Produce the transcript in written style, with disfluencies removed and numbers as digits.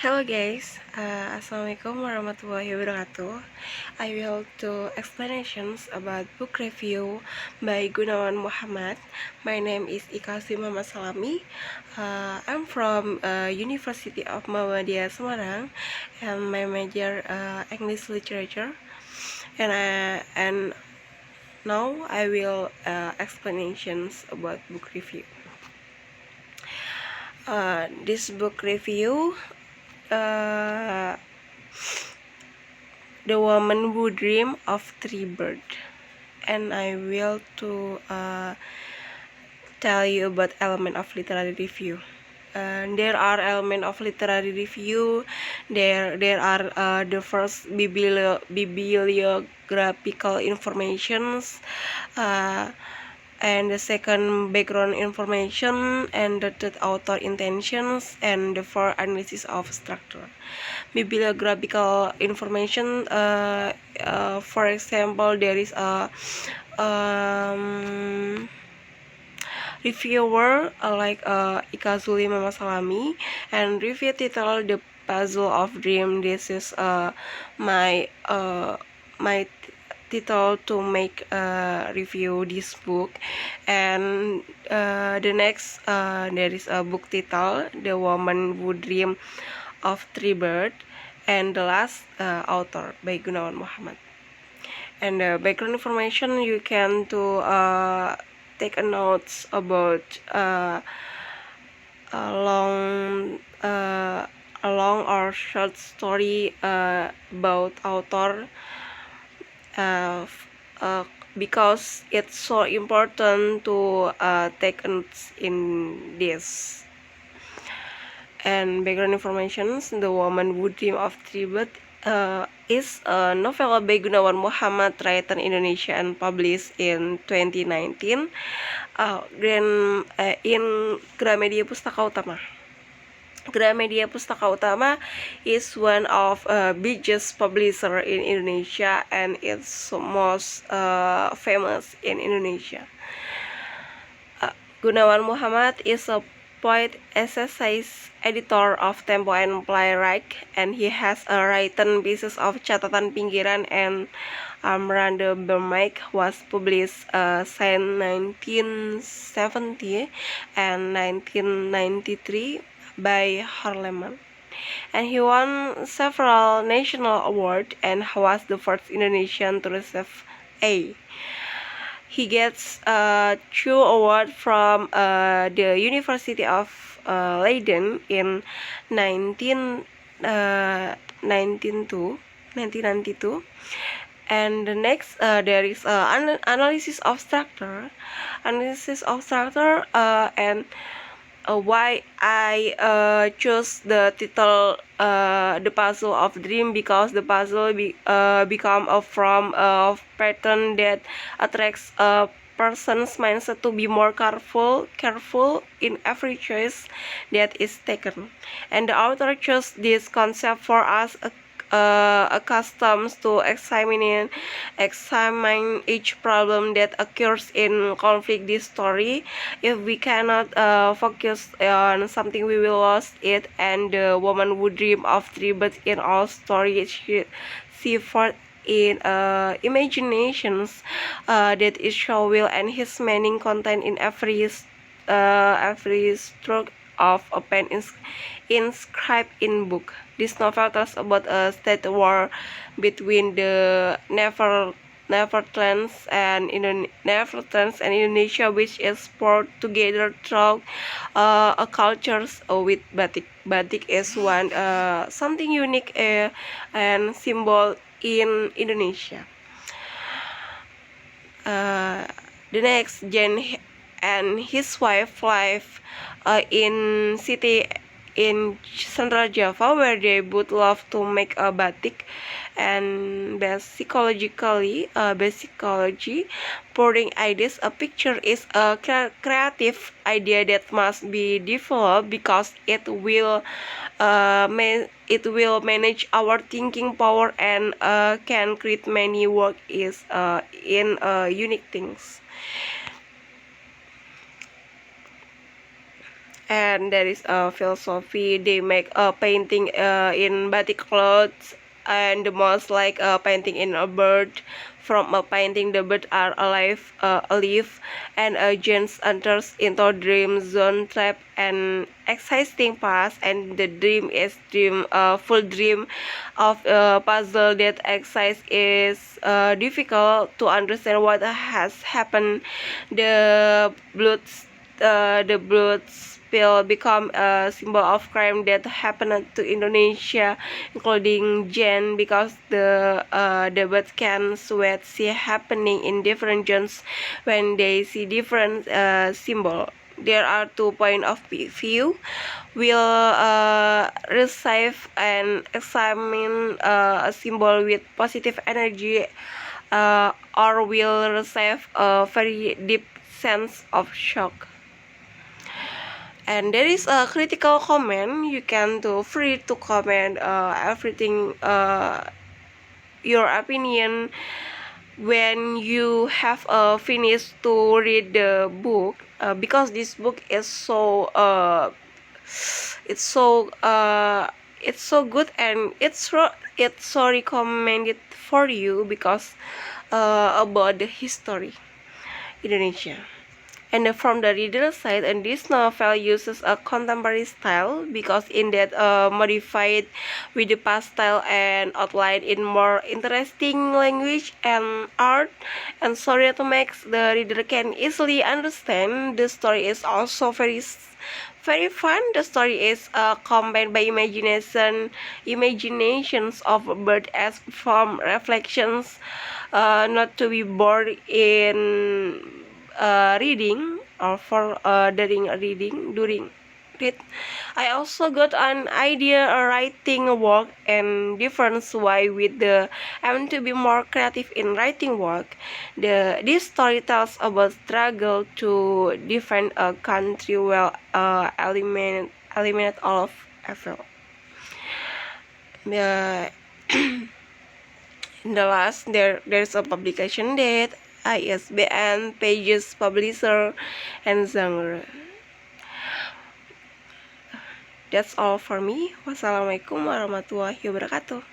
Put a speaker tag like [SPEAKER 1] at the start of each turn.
[SPEAKER 1] Hello guys, Assalamualaikum warahmatullahi wabarakatuh. I will do explanations about book review by Gunawan Muhammad. My name is Iqadzul Assalamy. I'm from University of Muhammadiyah Semarang, and my major English literature. And now I will explanations about book review. This book review. The Woman Who Dream of Three Bird, and I will to tell you about element of literary review. There are element of literary review. There are the first bibliographical informations, and the second background information, and the third author intentions, and the fourth analysis of structure. Bibliographical information, for example, there is a reviewer like Iqadzul Assalamy, and review title The Puzzle of Dream. This is my title to make review this book. And the next there is a book title The Woman Who Dream of Three Bird, and the last author by Gunawan Muhammad. And background information, you can to take a notes about a long or short story about author, because it's so important to take notes in this. And background information, The Woman Who Dream of Three Bird is a novel by Gunawan Muhammad, written in Indonesia and published in 2019 in Gramedia Pustaka Utama. Gramedia Pustaka Utama is one of biggest publisher in Indonesia, and it's most famous in Indonesia. Gunawan Muhammad is a poet, essay editor of Tempo and playwright, and he has written pieces of Catatan Pinggiran and Miranda Bermaik was published since 1970 and 1993 by Harleman. And he won several national awards and was the first Indonesian to receive A. He gets two awards from the University of Leiden in 1992. And the next there is analysis of structure, and why I chose the title The Puzzle of Dream, because the puzzle become from a pattern that attracts a person's mindset to be more careful in every choice that is taken. And the author chose this concept for us accustomed to examine each problem that occurs in conflict this story. If we cannot focus on something, we will lose it. And the woman who dream of three birds in all stories, she forth in imaginations that is show will and his meaning contained in every stroke of a pen inscribed in book. This novel tells about a state war between the Netherlands and Indonesia, which is brought together through a cultures with batik. Batik is one something unique and symbol in Indonesia. The next, Jen and his wife live in city in Central Java, where they both love to make a batik. And basically, pouring ideas, a picture is a creative idea that must be developed because it will manage our thinking power and can create many work is in unique things. and there is a philosophy. They make a painting in batik clothes, and the most like a painting in a bird. From a painting, the bird are alive, and a Jens enters into dream zone trap and existing past, and the dream is full dream of a puzzle that exists is difficult to understand what has happened. The blood spill become a symbol of crime that happened to Indonesia, including Jen, because the birds can sweat see happening in different zones when they see different symbol. There are 2 points of view. We'll receive and examine a symbol with positive energy, or will receive a very deep sense of shock. And there is a critical comment. You can do free to comment everything, your opinion when you have finished to read the book, because this book is it's so it's so good, and it's so recommended for you because about the history Indonesia. And from the reader side, and this novel uses a contemporary style because in that modified with the pastel and outline in more interesting language and art, and story that makes the reader can easily understand. The story is also very fun. The story is combined by imaginations of bird as from reflections, not to be bored in reading or for during read. I also got an idea writing work and different way with the aim to be more creative in writing work. This story tells about struggle to defend a country while eliminate all of evil. Uh, in the last, there's a publication date, ISBN, pages, publisher, and genre. That's all for me. Wassalamualaikum warahmatullahi wabarakatuh.